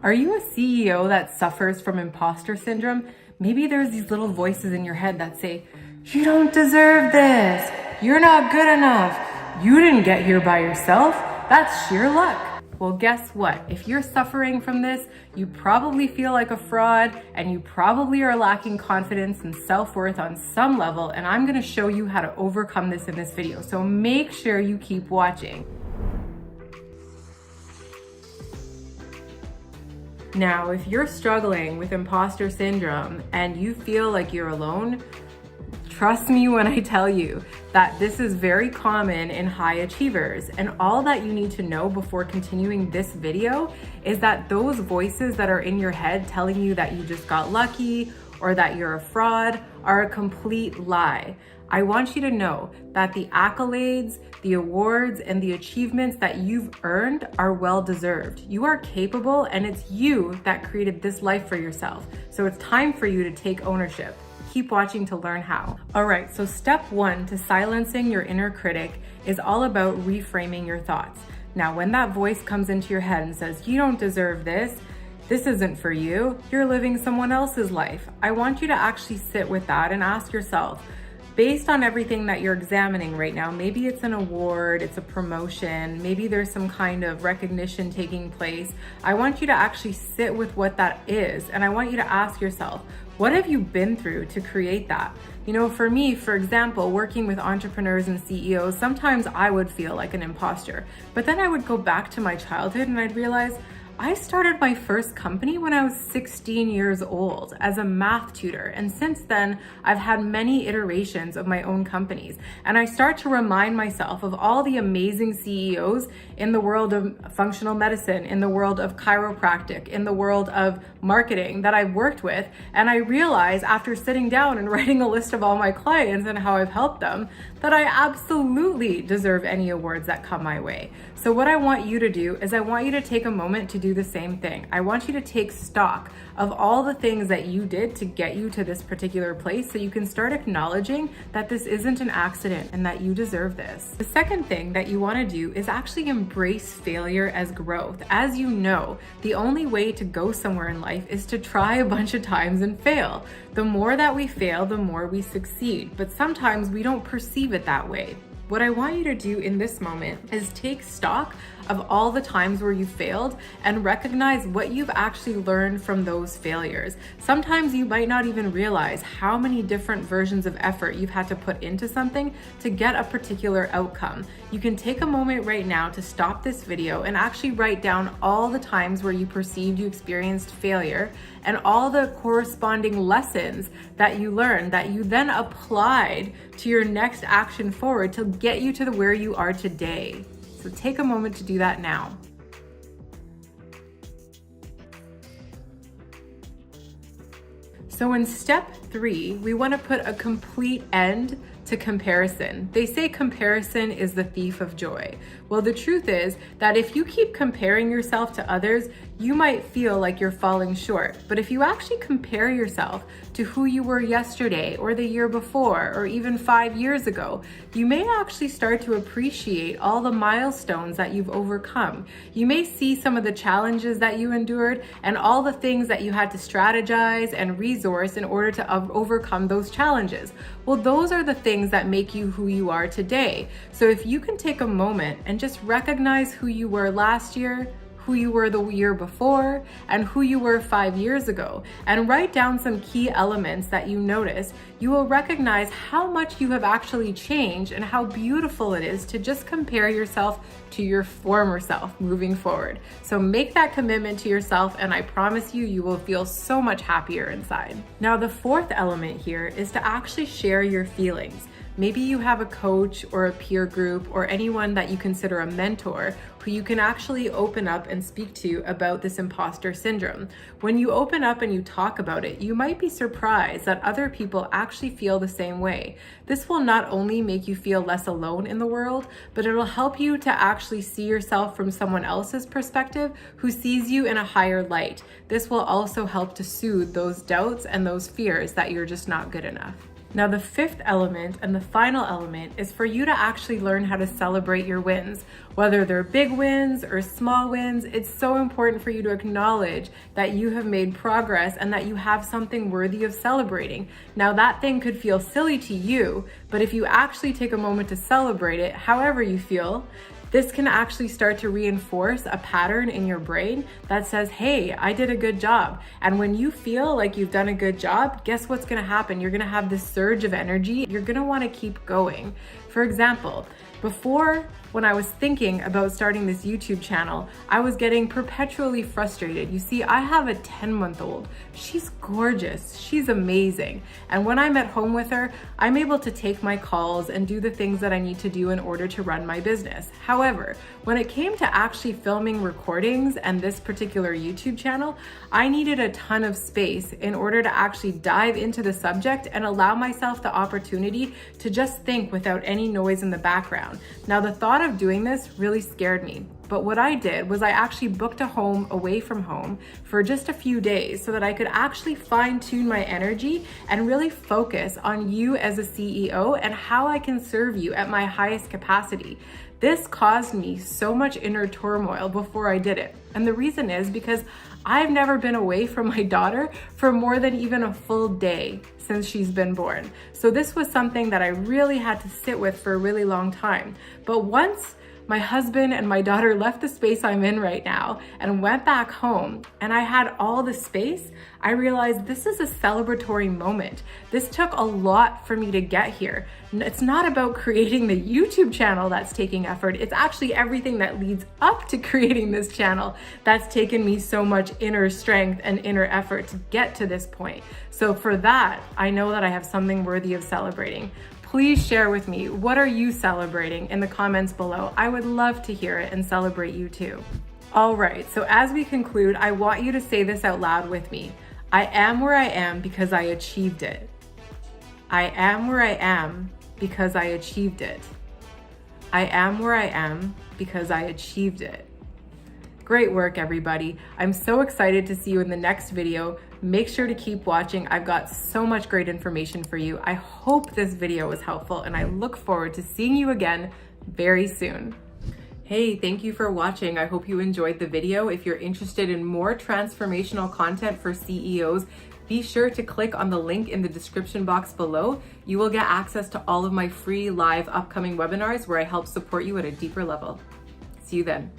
Are you a CEO that suffers from imposter syndrome? Maybe there's these little voices in your head that say, you don't deserve this. You're not good enough. You didn't get here by yourself. That's sheer luck. Well, guess what? If you're suffering from this, you probably feel like a fraud and you probably are lacking confidence and self-worth on some level. And I'm gonna show you how to overcome this in this video. So make sure you keep watching. Now, if you're struggling with imposter syndrome and you feel like you're alone, trust me when I tell you that this is very common in high achievers. And all that you need to know before continuing this video is that those voices that are in your head telling you that you just got lucky or that you're a fraud are a complete lie. I want you to know that the accolades, the awards, and the achievements that you've earned are well-deserved. You are capable, and it's you that created this life for yourself. So it's time for you to take ownership. Keep watching to learn how. All right, so step one to silencing your inner critic is all about reframing your thoughts. Now, when that voice comes into your head and says, you don't deserve this isn't for you, you're living someone else's life. I want you to actually sit with that and ask yourself, based on everything that you're examining right now, maybe it's an award, it's a promotion, maybe there's some kind of recognition taking place. I want you to actually sit with what that is. And I want you to ask yourself, what have you been through to create that? You know, for me, for example, working with entrepreneurs and CEOs, sometimes I would feel like an imposter, but then I would go back to my childhood and I'd realize, I started my first company when I was 16 years old as a math tutor. And since then, I've had many iterations of my own companies. And I start to remind myself of all the amazing CEOs in the world of functional medicine, in the world of chiropractic, in the world of marketing that I've worked with. And I realize after sitting down and writing a list of all my clients and how I've helped them, that I absolutely deserve any awards that come my way. So what I want you to do is I want you to take a moment to do the same thing. I want you to take stock of all the things that you did to get you to this particular place so you can start acknowledging that this isn't an accident and that you deserve this. The second thing that you want to do is actually embrace failure as growth. As you know, the only way to go somewhere in life is to try a bunch of times and fail. The more that we fail, the more we succeed, but sometimes we don't perceive it that way. What I want you to do in this moment is take stock of all the times where you failed and recognize what you've actually learned from those failures. Sometimes you might not even realize how many different versions of effort you've had to put into something to get a particular outcome. You can take a moment right now to stop this video and actually write down all the times where you perceived you experienced failure and all the corresponding lessons that you learned that you then applied to your next action forward to get you to where you are today. So take a moment to do that now. So in step 3, we want to put a complete end to comparison. They say comparison is the thief of joy. Well, the truth is that if you keep comparing yourself to others, you might feel like you're falling short. But if you actually compare yourself to who you were yesterday or the year before or even 5 years ago, you may actually start to appreciate all the milestones that you've overcome. You may see some of the challenges that you endured and all the things that you had to strategize and resource in order to overcome those challenges. Well, those are the things that make you who you are today. So if you can take a moment and just recognize who you were last year, who you were the year before, and who you were 5 years ago, and write down some key elements that you notice, you will recognize how much you have actually changed and how beautiful it is to just compare yourself to your former self moving forward. So make that commitment to yourself, and I promise you, you will feel so much happier inside. Now, the fourth element here is to actually share your feelings. Maybe you have a coach or a peer group or anyone that you consider a mentor who you can actually open up and speak to about this imposter syndrome. When you open up and you talk about it, you might be surprised that other people actually feel the same way. This will not only make you feel less alone in the world, but it'll help you to actually see yourself from someone else's perspective who sees you in a higher light. This will also help to soothe those doubts and those fears that you're just not good enough. Now, the fifth element and the final element is for you to actually learn how to celebrate your wins. Whether they're big wins or small wins, it's so important for you to acknowledge that you have made progress and that you have something worthy of celebrating. Now, that thing could feel silly to you, but if you actually take a moment to celebrate it, however you feel, this can actually start to reinforce a pattern in your brain that says, hey, I did a good job. And when you feel like you've done a good job, guess what's gonna happen? You're gonna have this surge of energy. You're gonna wanna keep going. For example, before, when I was thinking about starting this YouTube channel, I was getting perpetually frustrated. You see, I have a 10-month-old. She's gorgeous, she's amazing. And when I'm at home with her, I'm able to take my calls and do the things that I need to do in order to run my business. However, when it came to actually filming recordings and this particular YouTube channel, I needed a ton of space in order to actually dive into the subject and allow myself the opportunity to just think without any noise in the background. Now, the thought of doing this really scared me. But what I did was I actually booked a home away from home for just a few days so that I could actually fine-tune my energy and really focus on you as a CEO and how I can serve you at my highest capacity. This caused me so much inner turmoil before I did it. And the reason is because I've never been away from my daughter for more than even a full day since she's been born. So this was something that I really had to sit with for a really long time. But once my husband and my daughter left the space I'm in right now and went back home and I had all the space, I realized this is a celebratory moment. This took a lot for me to get here. It's not about creating the YouTube channel that's taking effort. It's actually everything that leads up to creating this channel that's taken me so much inner strength and inner effort to get to this point. So for that, I know that I have something worthy of celebrating. Please share with me, what are you celebrating in the comments below? I would love to hear it and celebrate you too. All right, so as we conclude, I want you to say this out loud with me. I am where I am because I achieved it. I am where I am because I achieved it. I am where I am because I achieved it. Great work, everybody. I'm so excited to see you in the next video. Make sure to keep watching. I've got so much great information for you. I hope this video was helpful and I look forward to seeing you again very soon. Hey, thank you for watching. I hope you enjoyed the video. If you're interested in more transformational content for CEOs, be sure to click on the link in the description box below. You will get access to all of my free live upcoming webinars where I help support you at a deeper level. See you then.